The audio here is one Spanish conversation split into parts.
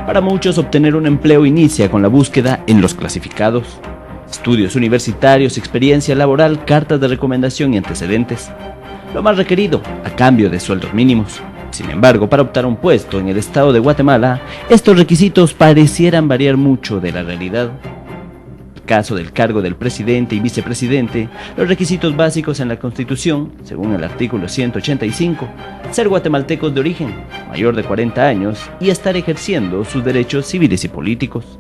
Para muchos, obtener un empleo inicia con la búsqueda en los clasificados: estudios universitarios, experiencia laboral, cartas de recomendación y antecedentes. Lo más requerido, a cambio de sueldos mínimos. Sin embargo, para optar a un puesto en el estado de Guatemala, estos requisitos parecieran variar mucho de la realidad. En el caso del cargo del presidente y vicepresidente, los requisitos básicos en la Constitución, según el artículo 185, ser guatemaltecos de origen, mayor de 40 años y estar ejerciendo sus derechos civiles y políticos.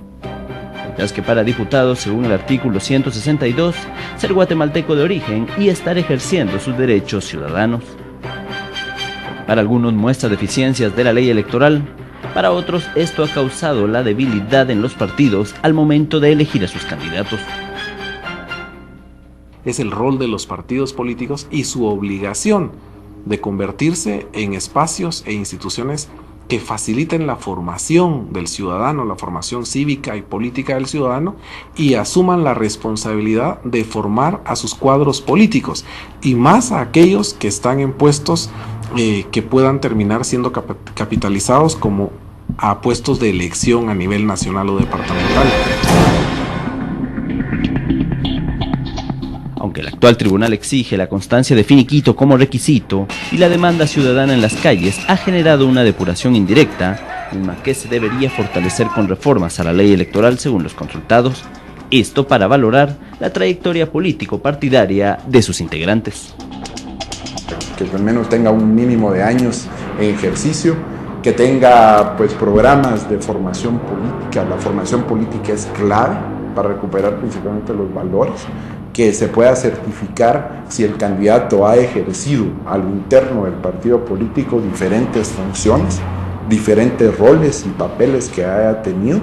Mientras que para diputados, según el artículo 162, ser guatemalteco de origen y estar ejerciendo sus derechos ciudadanos. Para algunos muestra deficiencias de la ley electoral, para otros esto ha causado la debilidad en los partidos al momento de elegir a sus candidatos. Es el rol de los partidos políticos y su obligación de convertirse en espacios e instituciones que faciliten la formación del ciudadano, la formación cívica y política del ciudadano, y asuman la responsabilidad de formar a sus cuadros políticos, y más a aquellos que están en puestos que puedan terminar siendo capitalizados como a puestos de elección a nivel nacional o departamental. Aunque el actual tribunal exige la constancia de finiquito como requisito y la demanda ciudadana en las calles ha generado una depuración indirecta, misma que se debería fortalecer con reformas a la ley electoral según los consultados, esto para valorar la trayectoria político-partidaria de sus integrantes. Que al menos tenga un mínimo de años en ejercicio, que tenga programas de formación política. La formación política es clave para recuperar principalmente los valores, que se pueda certificar si el candidato ha ejercido a lo interno del partido político diferentes funciones, diferentes roles y papeles que haya tenido.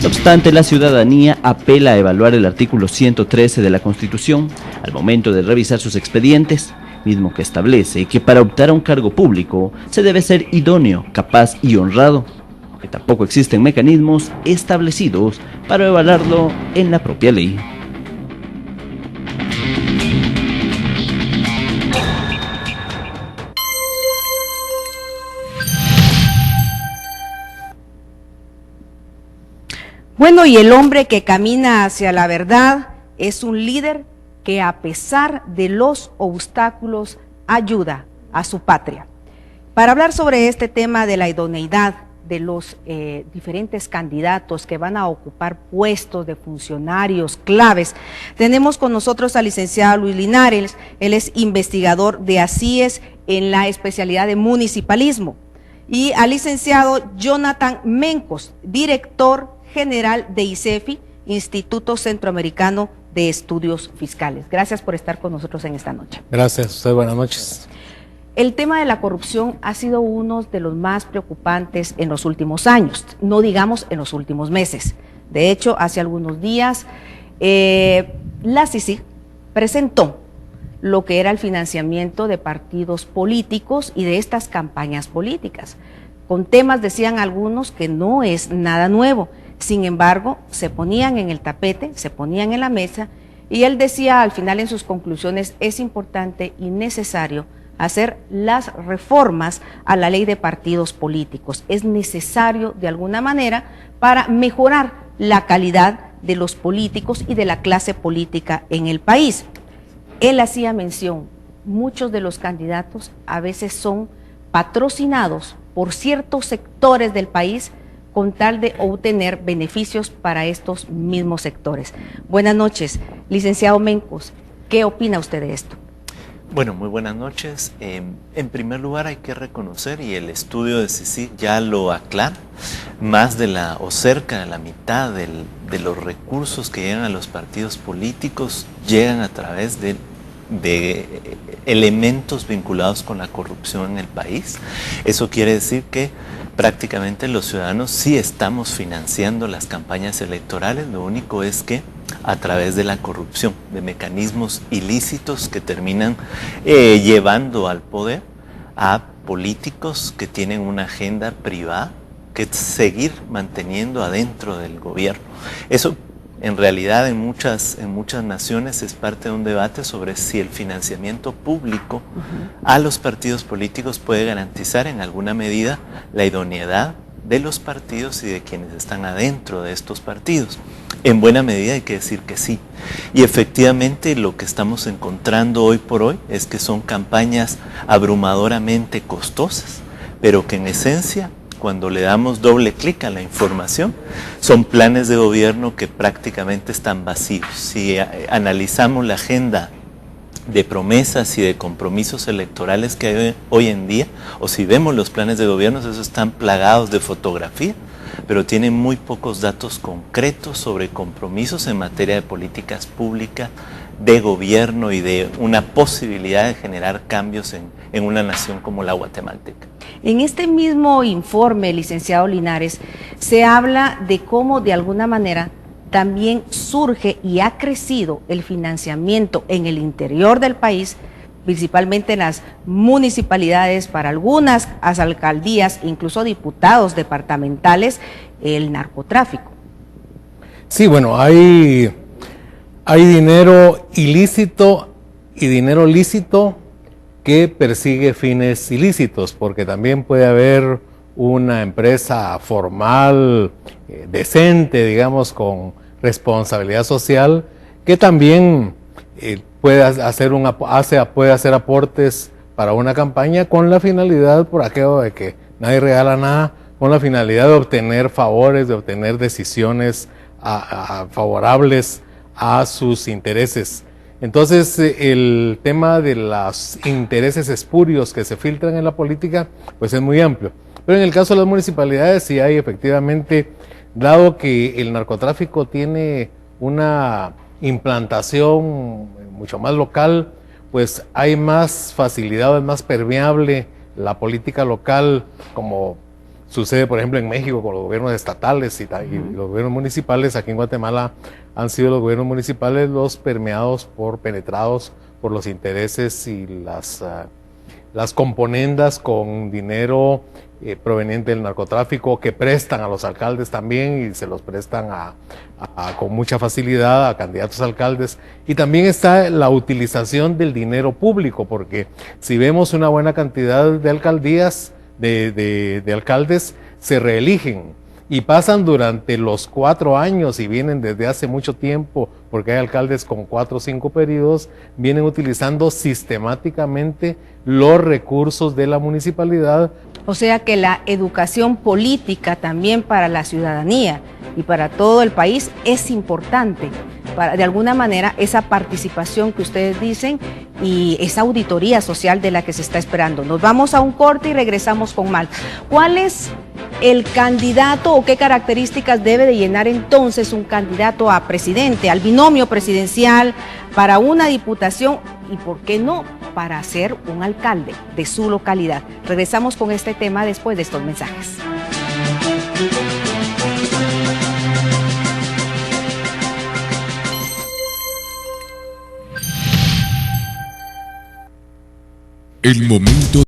No obstante, la ciudadanía apela a evaluar el artículo 113 de la Constitución al momento de revisar sus expedientes, mismo que establece que para optar a un cargo público se debe ser idóneo, capaz y honrado, aunque tampoco existen mecanismos establecidos para evaluarlo en la propia ley. Bueno, y el hombre que camina hacia la verdad es un líder que, a pesar de los obstáculos, ayuda a su patria. Para hablar sobre este tema de la idoneidad de los diferentes candidatos que van a ocupar puestos de funcionarios claves, tenemos con nosotros al licenciado Luis Linares. Él es investigador de ACIES en la especialidad de municipalismo, y al licenciado Jonathan Mencos, director general de ICEFI, Instituto Centroamericano de Estudios Fiscales. Gracias por estar con nosotros en esta noche. Gracias a usted, buenas noches. El tema de la corrupción ha sido uno de los más preocupantes en los últimos años, no digamos en los últimos meses. De hecho, hace algunos días la CICIG presentó lo que era el financiamiento de partidos políticos y de estas campañas políticas, con temas, decían algunos, que no es nada nuevo. Sin embargo, se ponían en el tapete, se ponían en la mesa, y él decía al final en sus conclusiones: es importante y necesario hacer las reformas a la ley de partidos políticos. Es necesario de alguna manera para mejorar la calidad de los políticos y de la clase política en el país. Él hacía mención, muchos de los candidatos a veces son patrocinados por ciertos sectores del país con tal de obtener beneficios para estos mismos sectores. Buenas noches, licenciado Mencos, ¿qué opina usted de esto? Bueno, muy buenas noches. En primer lugar, hay que reconocer, y el estudio de CICIG ya lo aclara, más de la o cerca de la mitad de los recursos que llegan a los partidos políticos llegan a través de elementos vinculados con la corrupción en el país. Eso quiere decir que prácticamente los ciudadanos sí estamos financiando las campañas electorales, lo único es que a través de la corrupción, de mecanismos ilícitos que terminan llevando al poder a políticos que tienen una agenda privada que seguir manteniendo adentro del gobierno. Eso en realidad en muchas naciones es parte de un debate sobre si el financiamiento público a los partidos políticos puede garantizar en alguna medida la idoneidad de los partidos y de quienes están adentro de estos partidos. En buena medida hay que decir que sí. Y efectivamente lo que estamos encontrando hoy por hoy es que son campañas abrumadoramente costosas, pero que en esencia, cuando le damos doble clic a la información, son planes de gobierno que prácticamente están vacíos. Si analizamos la agenda de promesas y de compromisos electorales que hay hoy en día, o si vemos los planes de gobierno, esos están plagados de fotografía, pero tienen muy pocos datos concretos sobre compromisos en materia de políticas públicas, de gobierno y de una posibilidad de generar cambios en una nación como la guatemalteca. En este mismo informe, licenciado Linares, se habla de cómo de alguna manera también surge y ha crecido el financiamiento en el interior del país, principalmente en las municipalidades, para algunas alcaldías, incluso diputados departamentales, el narcotráfico. Sí, bueno, hay dinero ilícito y dinero lícito que persigue fines ilícitos, porque también puede haber una empresa formal, decente, digamos, con responsabilidad social, que también puede hacer aportes para una campaña con la finalidad, por aquello de que nadie regala nada, con la finalidad de obtener favores, de obtener decisiones favorables a sus intereses. Entonces, el tema de los intereses espurios que se filtran en la política, pues es muy amplio. Pero en el caso de las municipalidades sí hay efectivamente, dado que el narcotráfico tiene una implantación mucho más local, pues hay más facilidad, es más permeable la política local, como sucede por ejemplo en México con los gobiernos estatales y los gobiernos municipales. Aquí en Guatemala han sido los gobiernos municipales los penetrados por los intereses y las componendas con dinero proveniente del narcotráfico, que prestan a los alcaldes también, y se los prestan con mucha facilidad a candidatos a alcaldes. Y también está la utilización del dinero público, porque si vemos una buena cantidad de alcaldías, de alcaldes, se reeligen y pasan durante los 4 años y vienen desde hace mucho tiempo, porque hay alcaldes con 4 o 5 periodos, vienen utilizando sistemáticamente los recursos de la municipalidad. O sea que la educación política también para la ciudadanía y para todo el país es importante, para de alguna manera esa participación que ustedes dicen y esa auditoría social de la que se está esperando. Nos vamos a un corte y regresamos con Mal. ¿Cuál es el candidato o qué características debe de llenar entonces un candidato a presidente, al binomio presidencial, para una diputación y por qué no para ser un alcalde de su localidad? Regresamos con este tema después de estos mensajes. El momento